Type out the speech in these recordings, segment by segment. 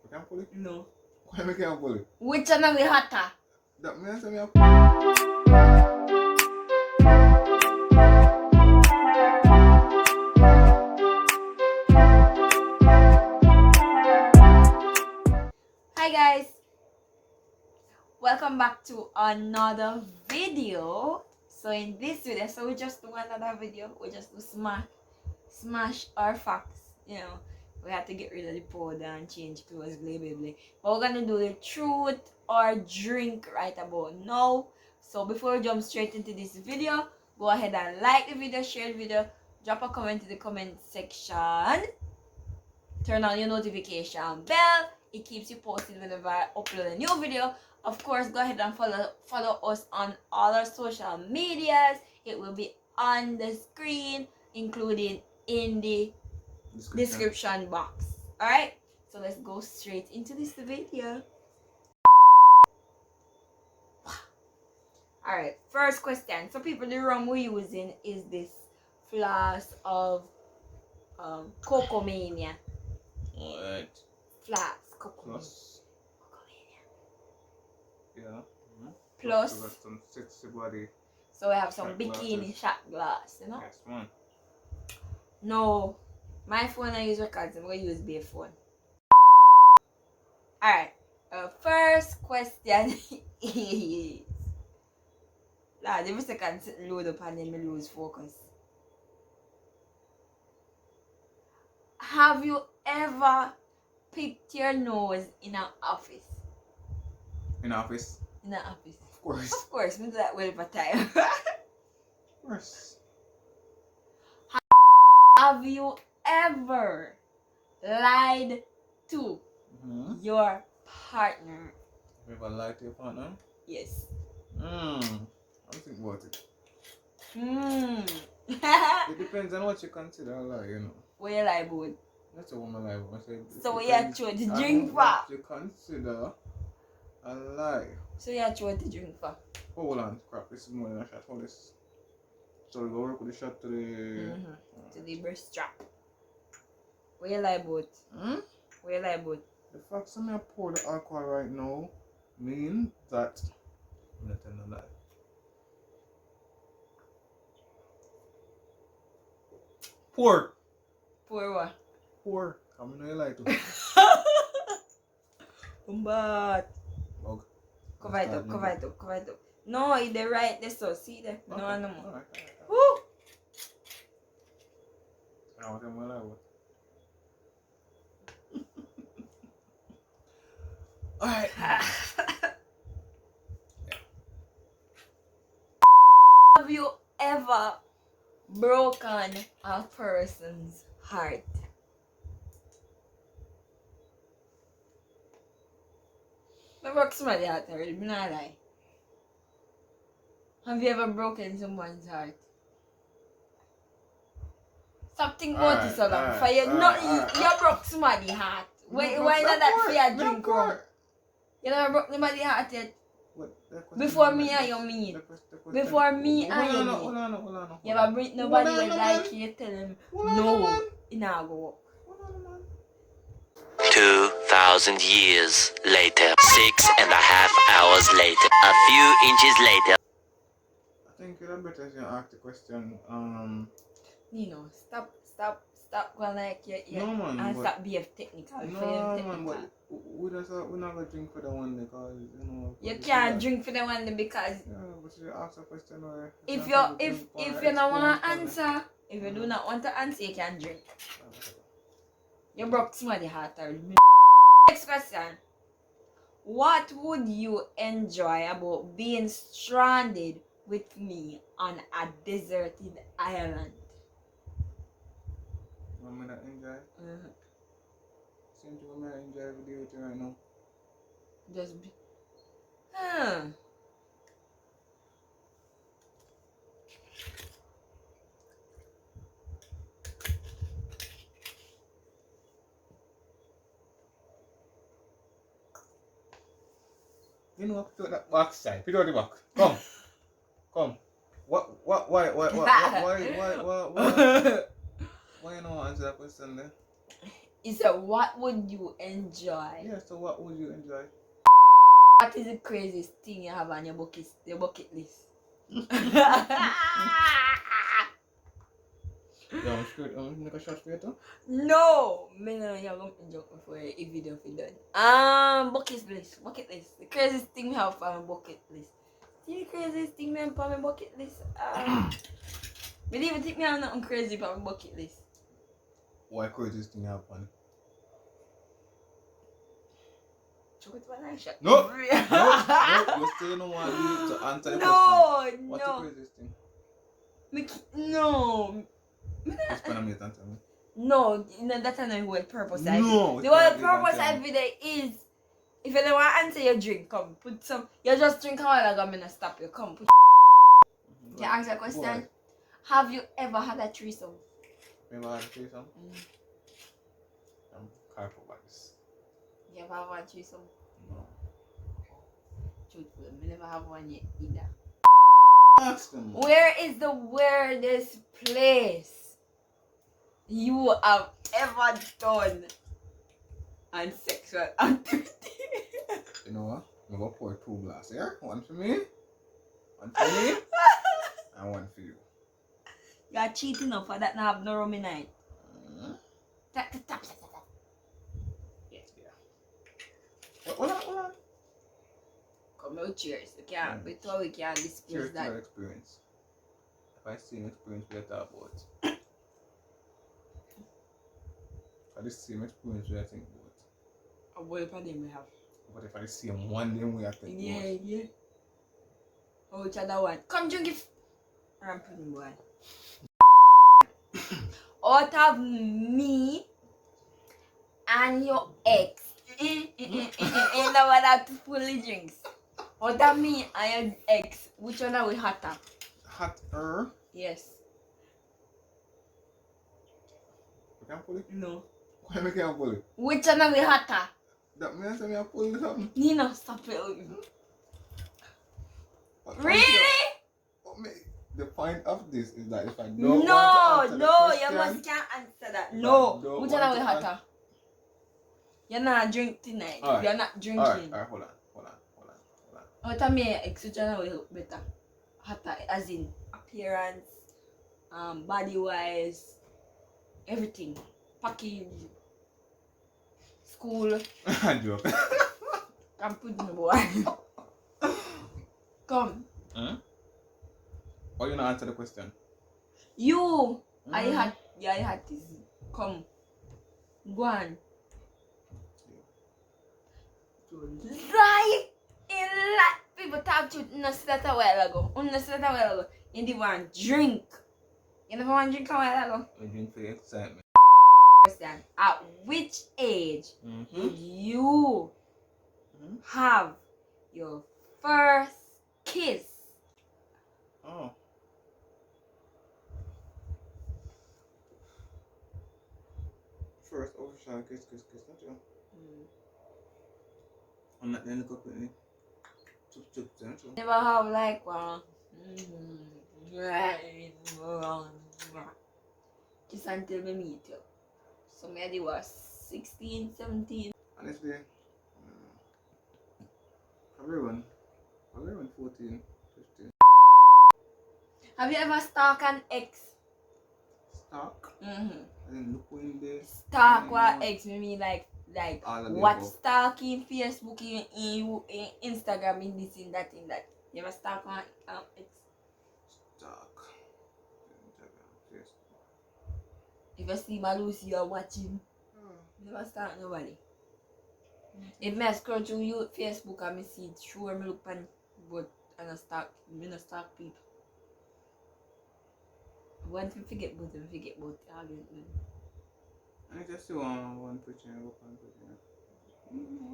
You can't pull it? No. Why you can't pull it? Which one are we hotter? That means me a Hi guys, welcome back to another video. So in this video, we just do another video. We just do smash our facts. You know, we have to get rid of the powder and change clothes, blah blah blah. But we're gonna do the truth or drink right about now. So before we jump straight into this video, go ahead and like the video, share the video, drop a comment in the comment section. Turn on your notification bell. It keeps you posted whenever I upload a new video. Of course, go ahead and follow us on all our social medias. It will be on the screen, including in the description box. Alright? So let's go straight into this video. Alright, first question. So people, the rum we're using is this flask of Cocoa Mania. Alright. Flask. Plus. Yeah. Mm-hmm. Plus. We got some sexy body. So we have some Shot bikini glasses. shot glass, you know? Yes, man. No. My phone I use records, I'm going to use bare phone. Alright. First question is... Lad, every second load up and then I lose focus. Have you ever picked your nose in an office? In office? In an office. Of course. Of course, we do that well for time. Of course. Have you ever lied to your partner? You ever lied to your partner? Yes. I'll think about it. It It depends on what you consider a lie, you know. What you lie about? That's a woman lie. So what you actually drink for? What you consider a lie. So you actually drink for? Oh, hold on, crap, this is more than a shot. Hold this. So we go work with the shot to the... To the breast strap. What you lie about? What you lie about? The fact that I pour the alcohol right now mean that I'm not telling a lie. Pour. Pour what? Pour. I'm not lie to. But Bug. cover it up, cover it up, cover it up. No, it's the right there, so see there. No, Okay. no more. Alright. Woo! I want to lie about. Alright. Have you ever broken a person's heart? I broke somebody's heart already, I'm not lie. Have you ever broken someone's heart? Stop thinking about it so long. For you, you broke somebody's heart. Why not that for your drink rum? You never broke nobody's heart yet? Before me and you meet. Before me and you meet. Hold on. You ever break nobody when like you tell him, no, it not go up. 2,000 years later, 6.5 hours later, a few inches later. I think it's better if you ask the question. You know, stop going like you No, man, and but- stop being technical. No, man, but we're not gonna drink for the one because You can't drink for the one because Yeah, but you ask a question or if you don't want to answer, if you do not want to answer, you can drink. You broke somebody's heart already. Next question. What would you enjoy about being stranded with me on a deserted island? I'm gonna enjoy. Same thing I'm gonna enjoy video with you right now. Just be. You know, put that back side. Put it on the back. Come. Why you don't answer that question then? He said, what would you enjoy? Yeah, so what would you enjoy? What is the craziest thing you have on your bucket list? Yeah, I'm scared. Make a shot for you too? No, me no, you're going to joke for a video for done. Bucket list. The craziest thing we have on my bucket list. See the craziest thing me have on my bucket list? Me didn't even think me have nothing crazy on my bucket list. Why craziest thing happen? Choke it when I shot. No! No, you still don't want to answer the question. No, What's no. the craziest thing? No. It's gonna make answer me. No, that's not what purpose I No, the whole it's purpose not I video is if you don't want to answer your drink, come put some. You just drink a while ago, I'm gonna stop you. Come put. Can I ask you a question? Boy, Have you ever had a threesome? remember how to say something? I'm careful about this. You ever have a threesome? No. Truthful, I never have one yet either. Ask them. Where is the weirdest place you have ever done on sexual activity? You know what? I'm gonna pour 2 glasses here. One for me. One for me. And one for you. You are cheating up for that now have no rum in it. Tap. Yeah. Hold on. Come out, cheers. You can't, before we can discuss Cheers to that. your experience. If I see an experience we talk about. If I the same experience we I think about. A boy for them we have. But if I see him one day we I think about. Yeah. Oh, which other one? Come drink it. I'm putting boy. Out of me and your ex. And the one that fully drinks. Out of me and your ex, which one are we hotter? Hotter? Yes. You can't pull it? No. Why I can't pull it? Which one are we hotter? That means I pull it something. Nino, stop it. What- Really? What me- The point of this is that if I don't No, want to answer the you question, must can't answer that. If I No. don't Which want one are we to hotter? You're not drink tonight. Alright. You're not drinking. Alright, hold on. Out of me, ex, which one are we better? Hotter, as in appearance, body wise, everything. Package, school. I joke. I'm putting the boy. Come. Why you not answer the question? You. I had this. Come. Go on. Right. In lot people talk to you not that a while ago. You didn't want drink. You never want drink a while ago. I drink for the excitement. Question. At which age did you have your first kiss? Oh. First official kiss, not you. I'm not then look up at me. Chup, Never have like one. Kiss until we meet you. So maybe was 16, 17. Honestly, probably around 14, 15. Have you ever stalked an ex? Stalk? Mm-hmm. I didn't look in there. Stalk what ex? Maybe like All of the what above. stalking Facebook, in Instagram, in this, in that, in that. You ever stalk one ex? Stalk. Yes. If you see Malusi, you're watching. You never stalk nobody. If I scroll through you Facebook and I see it, sure me look pan, but I don't stalk people. Once we forget about it, I just see one picture and one picture.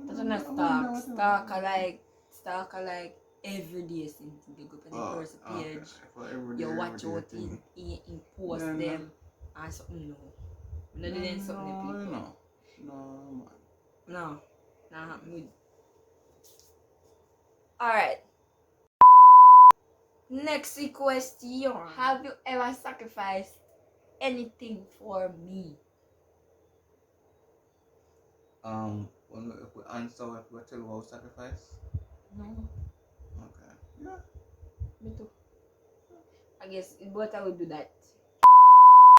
that's not stalker like every day since they go on the first page. You watch out in post them and something no. No, they didn't something the people. No, not happen with. Alright. Next question. Have you ever sacrificed anything for me? When if we answer, if we tell about sacrifice. No, Okay. Yeah. me too. I guess but I will do that.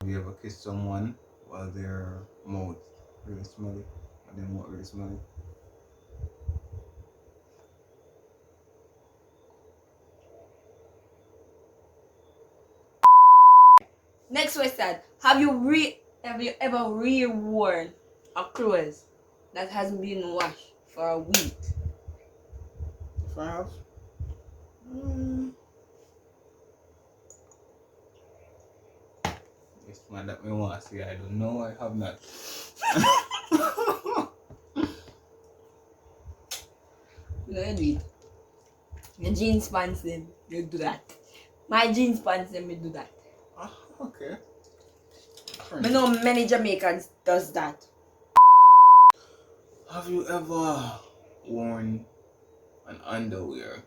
Have you ever kissed someone while their mouth really smelly? And their mouth really smelly? Next question. Have you ever reworn a clothes that hasn't been washed for a week? If I have? This man that me want to see, I don't know, I have not. You know you do it. Your jeans pants them, you do that. My jeans pants them, you do that. Okay. I know many Jamaicans does that. Have you ever worn an underwear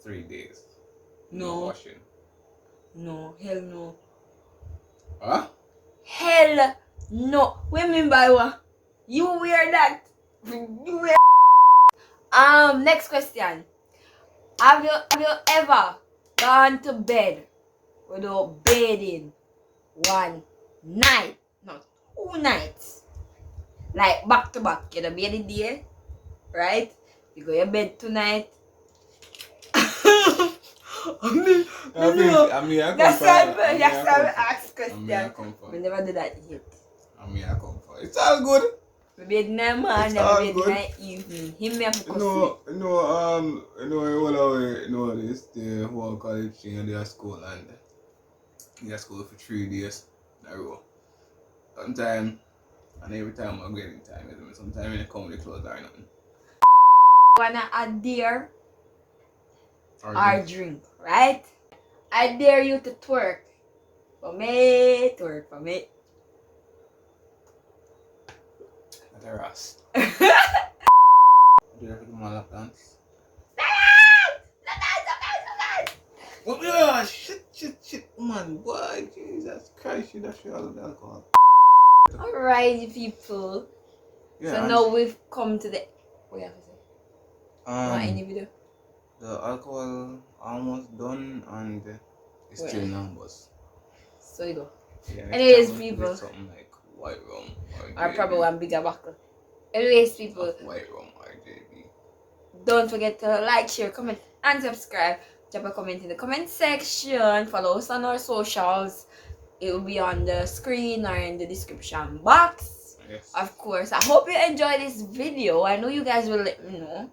3 days? No. Washing. No, hell no. Huh? Hell no. What you mean by what? You wear that? You wear. Next question. Have you ever gone to bed without bathing one night? Not 2 nights. Like back to back. You know, bathe the day, right? You go to bed tonight. I mean, I That's come why I ask I question. come We for. never do that yet. I come for. It's all good. We bathe in the morning, It's all we bathe good. in the evening. Him me have to You go know, sleep. this the whole college thing and they are school and they are school for 3 days in a row. Sometimes and every time I'm getting time, sometimes when I come with the clothes or nothing. Wanna adhere Or or drink, right? I dare you to twerk for me, twerk for me. Not a ras. Do you ever do my lap dance? Oh yeah, shit, man, boy, Jesus Christ, you dash all of the alcohol. Alright, people. Yeah, So and now we've come to the. What you have to say? Want any video? the alcohol almost done and it's Where? still numbers. So you go. Yeah, Anyways, next time we'll people. do something like white rum or Or JB. probably one bigger buckle. Anyways, people. White rum or JB. Don't forget to like, share, comment, and subscribe. Drop a comment in the comment section. Follow us on our socials. It will be on the screen or in the description box. Yes. Of course, I hope you enjoyed this video. I know you guys will let me know